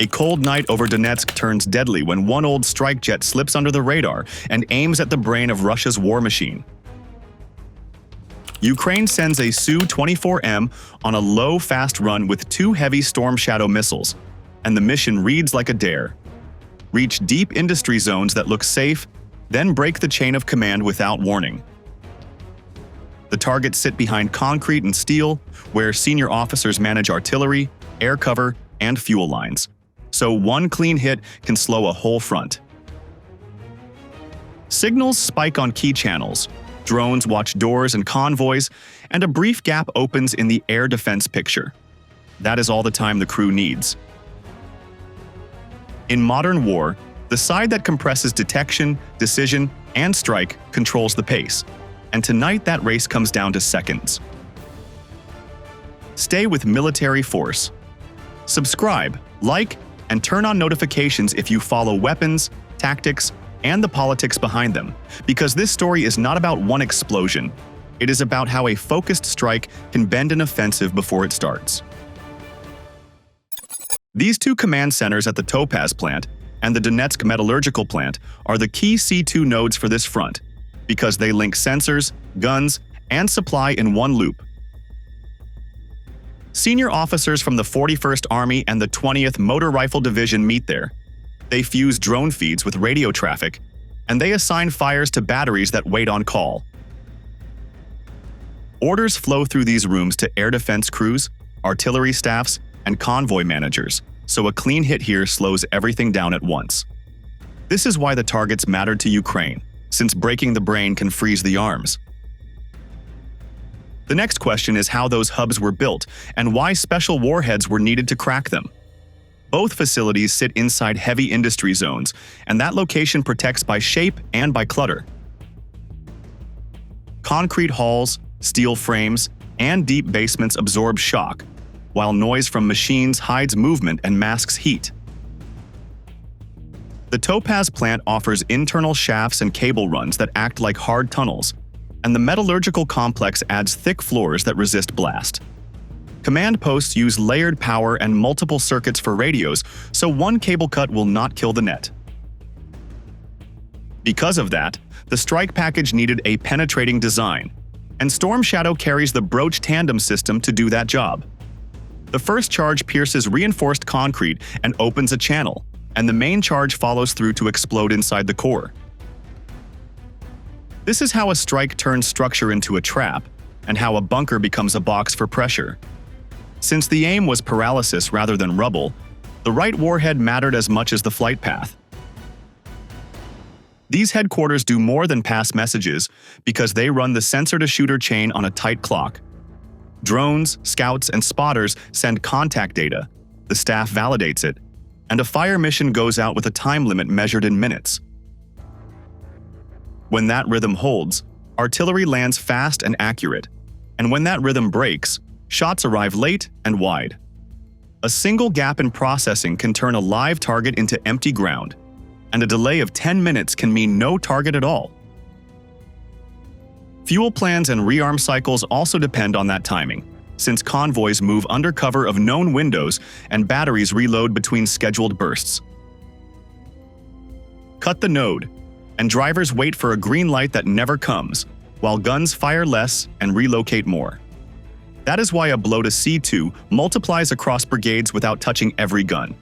A cold night over Donetsk turns deadly when one old strike jet slips under the radar and aims at the brain of Russia's war machine. Ukraine sends a Su-24M on a low, fast run with 2 heavy Storm Shadow missiles, and the mission reads like a dare. Reach deep industry zones that look safe, then break the chain of command without warning. The targets sit behind concrete and steel, where senior officers manage artillery, air cover, and fuel lines. So one clean hit can slow a whole front. Signals spike on key channels, drones watch doors and convoys, and a brief gap opens in the air defense picture. That is all the time the crew needs. In modern war, the side that compresses detection, decision, and strike controls the pace, and tonight that race comes down to seconds. Stay with Military Force. Subscribe, like, and turn on notifications if you follow weapons, tactics, and the politics behind them, because this story is not about one explosion. It is about how a focused strike can bend an offensive before it starts. These 2 command centers at the Topaz plant and the Donetsk metallurgical plant are the key C2 nodes for this front, because they link sensors, guns, and supply in one loop. Senior officers from the 41st Army and the 20th Motor Rifle Division meet there. They fuse drone feeds with radio traffic, and they assign fires to batteries that wait on call. Orders flow through these rooms to air defense crews, artillery staffs, and convoy managers, so a clean hit here slows everything down at once. This is why the targets mattered to Ukraine, since breaking the brain can freeze the arms. The next question is how those hubs were built and why special warheads were needed to crack them. Both facilities sit inside heavy industry zones, and that location protects by shape and by clutter. Concrete halls, steel frames, and deep basements absorb shock, while noise from machines hides movement and masks heat. The Topaz plant offers internal shafts and cable runs that act like hard tunnels, and the metallurgical complex adds thick floors that resist blast. Command posts use layered power and multiple circuits for radios, so one cable cut will not kill the net. Because of that, the strike package needed a penetrating design, and Storm Shadow carries the Broach tandem system to do that job. The first charge pierces reinforced concrete and opens a channel, and the main charge follows through to explode inside the core. This is how a strike turns structure into a trap, and how a bunker becomes a box for pressure. Since the aim was paralysis rather than rubble, the right warhead mattered as much as the flight path. These headquarters do more than pass messages because they run the sensor-to-shooter chain on a tight clock. Drones, scouts, and spotters send contact data, the staff validates it, and a fire mission goes out with a time limit measured in minutes. When that rhythm holds, artillery lands fast and accurate, and when that rhythm breaks, shots arrive late and wide. A single gap in processing can turn a live target into empty ground, and a delay of 10 minutes can mean no target at all. Fuel plans and rearm cycles also depend on that timing, since convoys move under cover of known windows and batteries reload between scheduled bursts. Cut the node, and drivers wait for a green light that never comes, while guns fire less and relocate more. That is why a blow to C2 multiplies across brigades without touching every gun.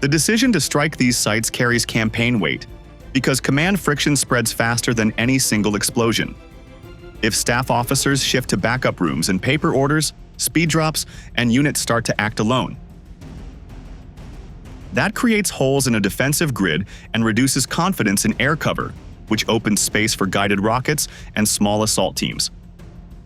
The decision to strike these sites carries campaign weight, because command friction spreads faster than any single explosion. If staff officers shift to backup rooms and paper orders, speed drops, and units start to act alone. That creates holes in a defensive grid and reduces confidence in air cover, which opens space for guided rockets and small assault teams.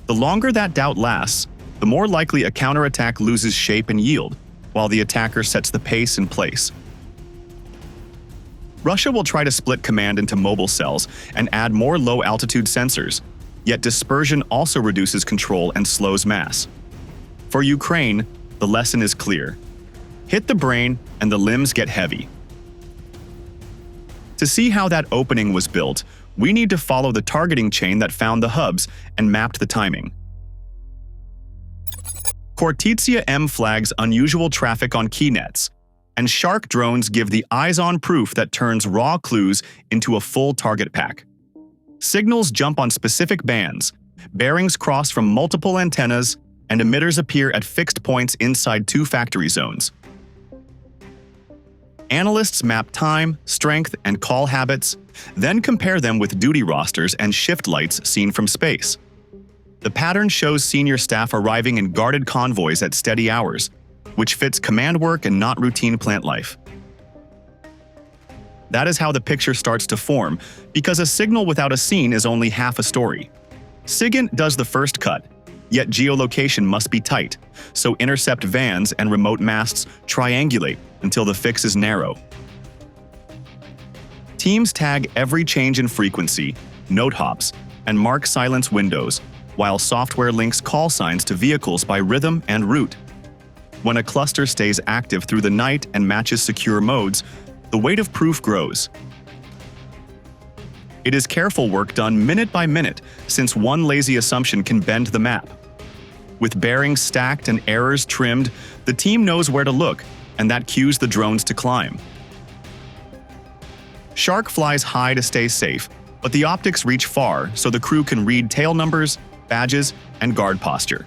The longer that doubt lasts, the more likely a counterattack loses shape and yield, while the attacker sets the pace in place. Russia will try to split command into mobile cells and add more low-altitude sensors, yet dispersion also reduces control and slows mass. For Ukraine, the lesson is clear. Hit the brain and the limbs get heavy. To see how that opening was built, we need to follow the targeting chain that found the hubs and mapped the timing. Cortizia M flags unusual traffic on keynets, and Shark drones give the eyes-on proof that turns raw clues into a full target pack. Signals jump on specific bands, bearings cross from multiple antennas, and emitters appear at fixed points inside 2 factory zones. Analysts map time, strength, and call habits, then compare them with duty rosters and shift lights seen from space. The pattern shows senior staff arriving in guarded convoys at steady hours, which fits command work and not routine plant life. That is how the picture starts to form, because a signal without a scene is only half a story. SIGINT does the first cut, yet geolocation must be tight, so intercept vans and remote masts triangulate until the fix is narrow. Teams tag every change in frequency, note hops, and mark silence windows, while software links call signs to vehicles by rhythm and route. When a cluster stays active through the night and matches secure modes, the weight of proof grows. It is careful work done minute by minute, since one lazy assumption can bend the map. With bearings stacked and errors trimmed, the team knows where to look, and that cues the drones to climb. Shark flies high to stay safe, but the optics reach far so the crew can read tail numbers, badges, and guard posture.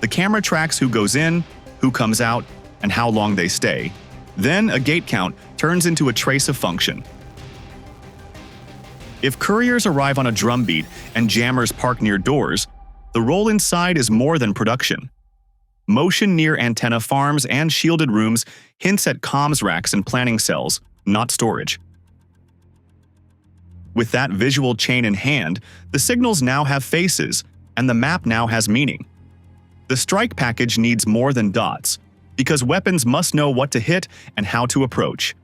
The camera tracks who goes in, who comes out, and how long they stay. Then a gate count turns into a trace of function. If couriers arrive on a drumbeat and jammers park near doors, the role inside is more than production. Motion near antenna farms and shielded rooms hints at comms racks and planning cells, not storage. With that visual chain in hand, the signals now have faces, and the map now has meaning. The strike package needs more than dots, because weapons must know what to hit and how to approach.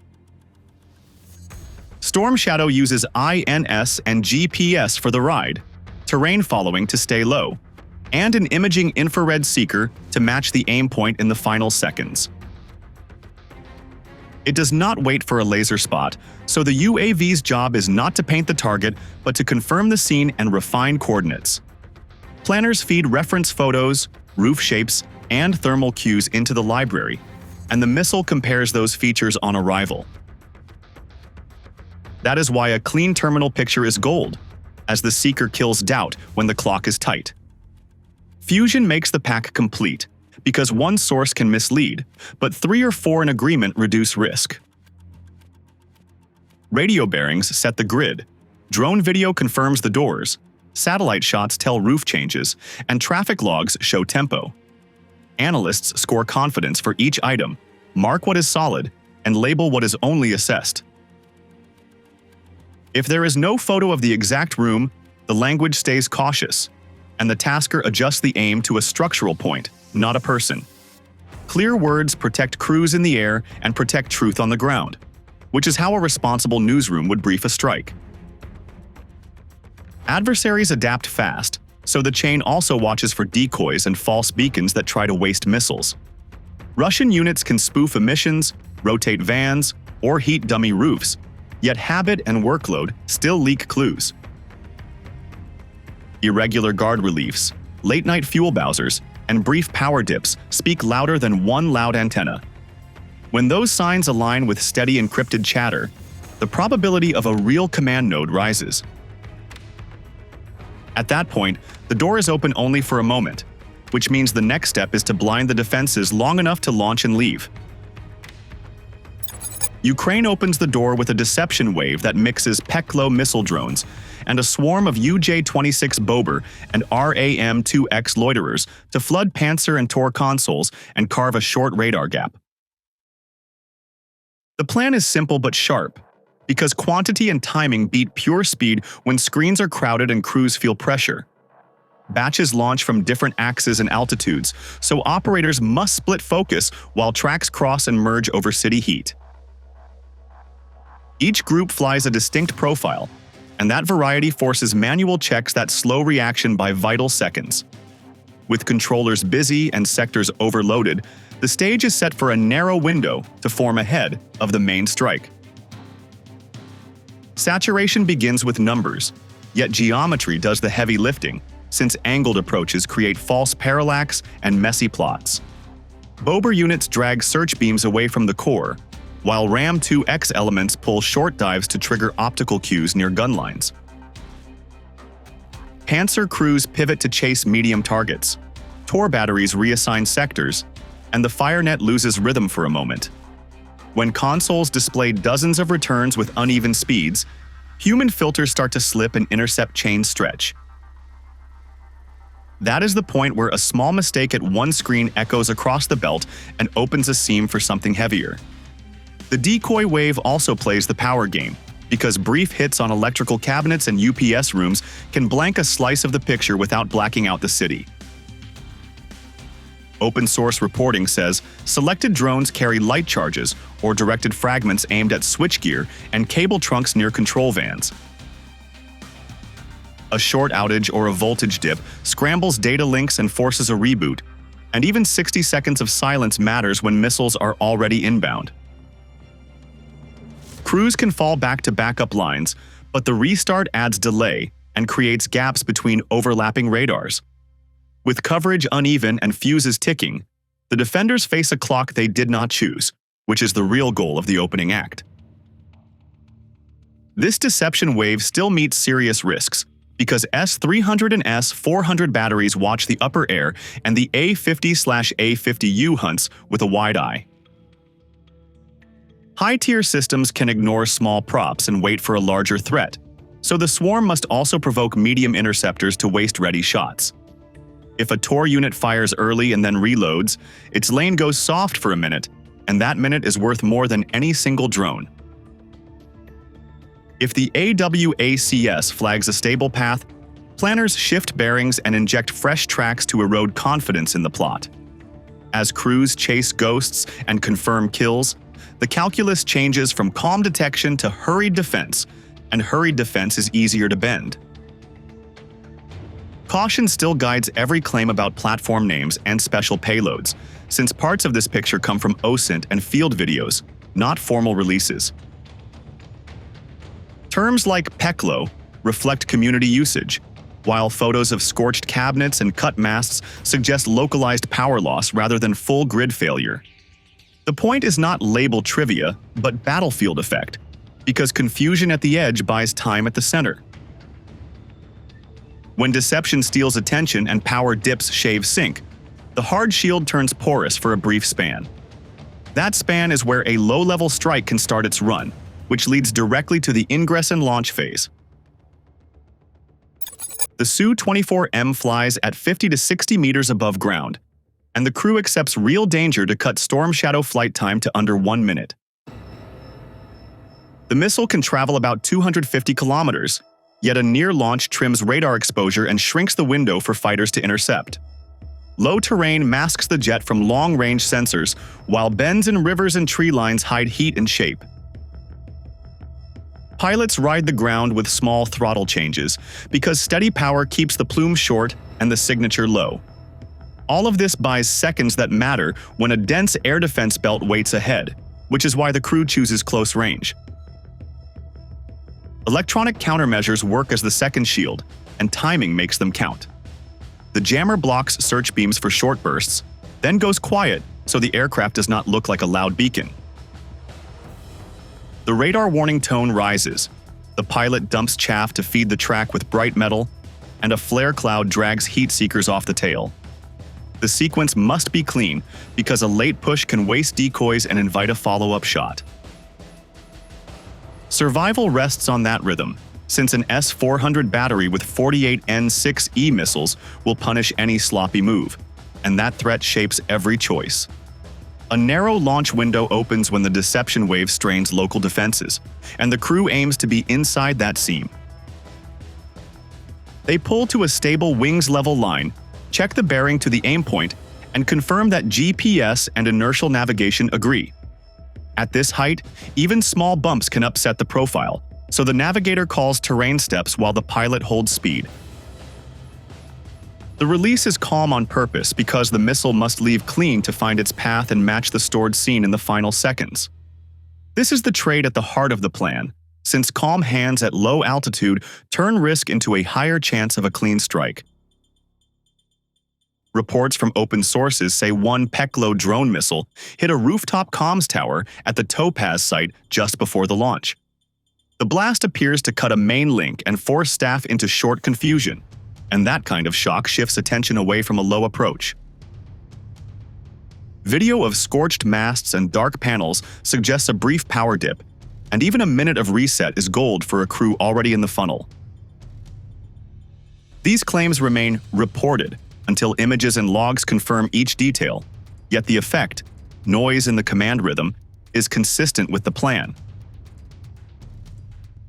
Storm Shadow uses INS and GPS for the ride, terrain following to stay low, and an imaging infrared seeker to match the aim point in the final seconds. It does not wait for a laser spot, so the UAV's job is not to paint the target, but to confirm the scene and refine coordinates. Planners feed reference photos, roof shapes, and thermal cues into the library, and the missile compares those features on arrival. That is why a clean terminal picture is gold, as the seeker kills doubt when the clock is tight. Fusion makes the pack complete, because one source can mislead, but 3 or 4 in agreement reduce risk. Radio bearings set the grid, drone video confirms the doors, satellite shots tell roof changes, and traffic logs show tempo. Analysts score confidence for each item, mark what is solid, and label what is only assessed. If there is no photo of the exact room, the language stays cautious, and the tasker adjusts the aim to a structural point, not a person. Clear words protect crews in the air and protect truth on the ground, which is how a responsible newsroom would brief a strike. Adversaries adapt fast, so the chain also watches for decoys and false beacons that try to waste missiles. Russian units can spoof emissions, rotate vans, or heat dummy roofs, yet habit and workload still leak clues. Irregular guard reliefs, late-night fuel bowsers, and brief power dips speak louder than one loud antenna. When those signs align with steady encrypted chatter, the probability of a real command node rises. At that point, the door is open only for a moment, which means the next step is to blind the defenses long enough to launch and leave. Ukraine opens the door with a deception wave that mixes Peklo missile drones and a swarm of UJ-26 Bober and RAM-2X loiterers to flood Panzer and Tor consoles and carve a short radar gap. The plan is simple but sharp, because quantity and timing beat pure speed when screens are crowded and crews feel pressure. Batches launch from different axes and altitudes, so operators must split focus while tracks cross and merge over city heat. Each group flies a distinct profile, and that variety forces manual checks that slow reaction by vital seconds. With controllers busy and sectors overloaded, the stage is set for a narrow window to form ahead of the main strike. Saturation begins with numbers, yet geometry does the heavy lifting, since angled approaches create false parallax and messy plots. Bober units drag search beams away from the core, while Ram-2X elements pull short dives to trigger optical cues near gun lines. Panzer crews pivot to chase medium targets. Tor batteries reassign sectors, and the fire net loses rhythm for a moment. When consoles display dozens of returns with uneven speeds, human filters start to slip and intercept chains stretch. That is the point where a small mistake at one screen echoes across the belt and opens a seam for something heavier. The decoy wave also plays the power game, because brief hits on electrical cabinets and UPS rooms can blank a slice of the picture without blacking out the city. Open source reporting says selected drones carry light charges or directed fragments aimed at switchgear and cable trunks near control vans. A short outage or a voltage dip scrambles data links and forces a reboot, and even 60 seconds of silence matters when missiles are already inbound. Crews can fall back to backup lines, but the restart adds delay and creates gaps between overlapping radars. With coverage uneven and fuses ticking, the defenders face a clock they did not choose, which is the real goal of the opening act. This deception wave still meets serious risks, because S-300 and S-400 batteries watch the upper air and the A-50/A-50U hunts with a wide eye. High-tier systems can ignore small props and wait for a larger threat, so the swarm must also provoke medium interceptors to waste ready shots. If a Tor unit fires early and then reloads, its lane goes soft for a minute, and that minute is worth more than any single drone. If the AWACS flags a stable path, planners shift bearings and inject fresh tracks to erode confidence in the plot. As crews chase ghosts and confirm kills, the calculus changes from calm detection to hurried defense, and hurried defense is easier to bend. Caution still guides every claim about platform names and special payloads, since parts of this picture come from OSINT and field videos, not formal releases. Terms like PECLO reflect community usage, while photos of scorched cabinets and cut masts suggest localized power loss rather than full grid failure. The point is not label trivia, but battlefield effect, because confusion at the edge buys time at the center. When deception steals attention and power dips shave sync, the hard shield turns porous for a brief span. That span is where a low-level strike can start its run, which leads directly to the ingress and launch phase. The Su-24M flies at 50 to 60 meters above ground, and the crew accepts real danger to cut Storm Shadow flight time to under 1 minute. The missile can travel about 250 kilometers, yet a near launch trims radar exposure and shrinks the window for fighters to intercept. Low terrain masks the jet from long-range sensors, while bends in rivers and tree lines hide heat and shape. Pilots ride the ground with small throttle changes, because steady power keeps the plume short and the signature low. All of this buys seconds that matter when a dense air defense belt waits ahead, which is why the crew chooses close range. Electronic countermeasures work as the second shield, and timing makes them count. The jammer blocks search beams for short bursts, then goes quiet so the aircraft does not look like a loud beacon. The radar warning tone rises, the pilot dumps chaff to feed the track with bright metal, and a flare cloud drags heat seekers off the tail. The sequence must be clean, because a late push can waste decoys and invite a follow-up shot. Survival rests on that rhythm, since an S-400 battery with 48 N-6E missiles will punish any sloppy move, and that threat shapes every choice. A narrow launch window opens when the deception wave strains local defenses, and the crew aims to be inside that seam. They pull to a stable wings-level line, check the bearing to the aim point, and confirm that GPS and inertial navigation agree. At this height, even small bumps can upset the profile, so the navigator calls terrain steps while the pilot holds speed. The release is calm on purpose because the missile must leave clean to find its path and match the stored scene in the final seconds. This is the trade at the heart of the plan, since calm hands at low altitude turn risk into a higher chance of a clean strike. Reports from open sources say one Peklo drone missile hit a rooftop comms tower at the Topaz site just before the launch. The blast appears to cut a main link and force staff into short confusion, and that kind of shock shifts attention away from a low approach. Video of scorched masts and dark panels suggests a brief power dip, and even a minute of reset is gold for a crew already in the funnel. These claims remain reported until images and logs confirm each detail, yet the effect, noise in the command rhythm, is consistent with the plan.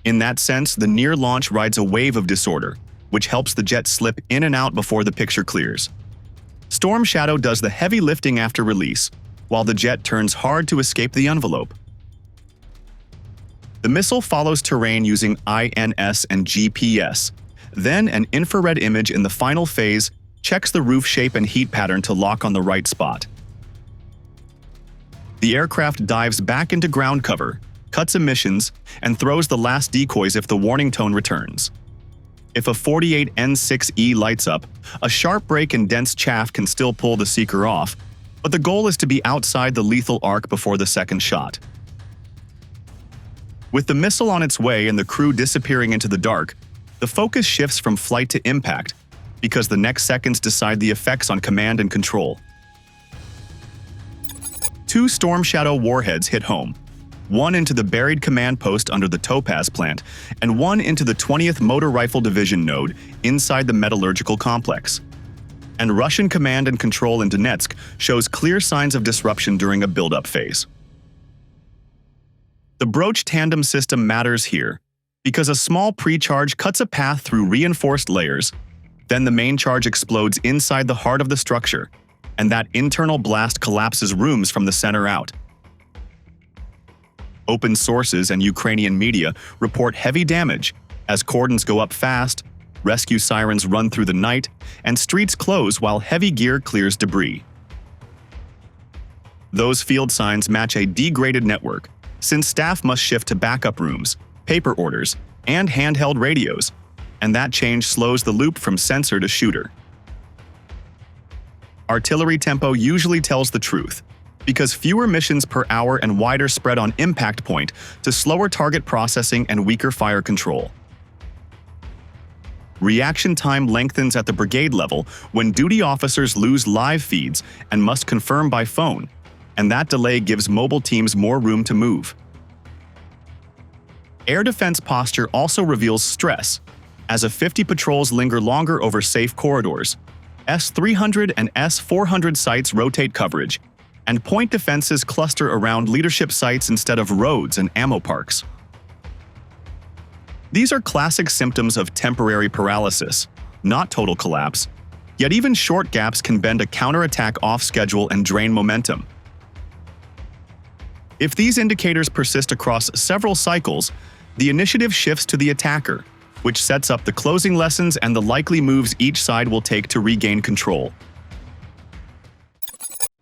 In that sense, the near launch rides a wave of disorder, which helps the jet slip in and out before the picture clears. Storm Shadow does the heavy lifting after release, while the jet turns hard to escape the envelope. The missile follows terrain using INS and GPS. Then an infrared image in the final phase checks the roof shape and heat pattern to lock on the right spot. The aircraft dives back into ground cover, cuts emissions, and throws the last decoys if the warning tone returns. If a 48N6E lights up, a sharp break and dense chaff can still pull the seeker off, but the goal is to be outside the lethal arc before the second shot. With the missile on its way and the crew disappearing into the dark, the focus shifts from flight to impact, because the next seconds decide the effects on command and control. 2 Storm Shadow warheads hit home, one into the buried command post under the Topaz plant, and one into the 20th Motor Rifle Division node inside the metallurgical complex. And Russian command and control in Donetsk shows clear signs of disruption during a build-up phase. The broach tandem system matters here, because a small pre-charge cuts a path through reinforced layers, then the main charge explodes inside the heart of the structure, and that internal blast collapses rooms from the center out. Open sources and Ukrainian media report heavy damage as cordons go up fast, rescue sirens run through the night, and streets close while heavy gear clears debris. Those field signs match a degraded network, since staff must shift to backup rooms, paper orders, and handheld radios, and that change slows the loop from sensor to shooter. Artillery tempo usually tells the truth, because fewer missions per hour and wider spread on impact point to slower target processing and weaker fire control. Reaction time lengthens at the brigade level when duty officers lose live feeds and must confirm by phone, and that delay gives mobile teams more room to move. Air defense posture also reveals stress, as A-50 patrols linger longer over safe corridors, S-300 and S-400 sites rotate coverage, and point defenses cluster around leadership sites instead of roads and ammo parks. These are classic symptoms of temporary paralysis, not total collapse, yet even short gaps can bend a counterattack off schedule and drain momentum. If these indicators persist across several cycles, the initiative shifts to the attacker, which sets up the closing lessons and the likely moves each side will take to regain control.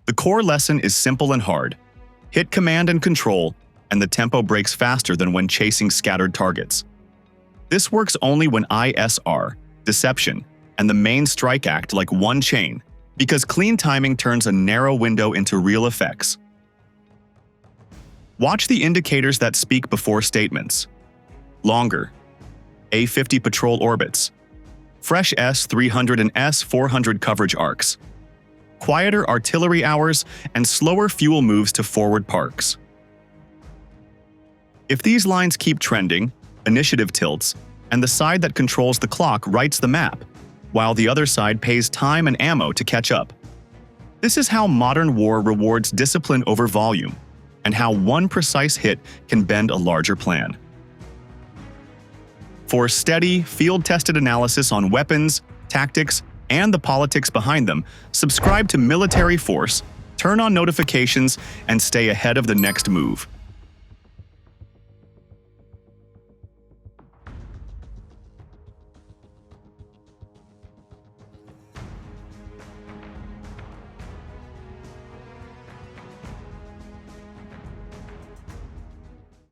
The core lesson is simple and hard. Hit command and control, and the tempo breaks faster than when chasing scattered targets. This works only when ISR, deception, and the main strike act like one chain, because clean timing turns a narrow window into real effects. Watch the indicators that speak before statements. Longer A-50 patrol orbits, fresh S-300 and S-400 coverage arcs, quieter artillery hours, and slower fuel moves to forward parks. If these lines keep trending, initiative tilts, and the side that controls the clock writes the map, while the other side pays time and ammo to catch up. This is how modern war rewards discipline over volume, and how one precise hit can bend a larger plan. For steady, field-tested analysis on weapons, tactics, and the politics behind them, subscribe to Military Force, turn on notifications, and stay ahead of the next move.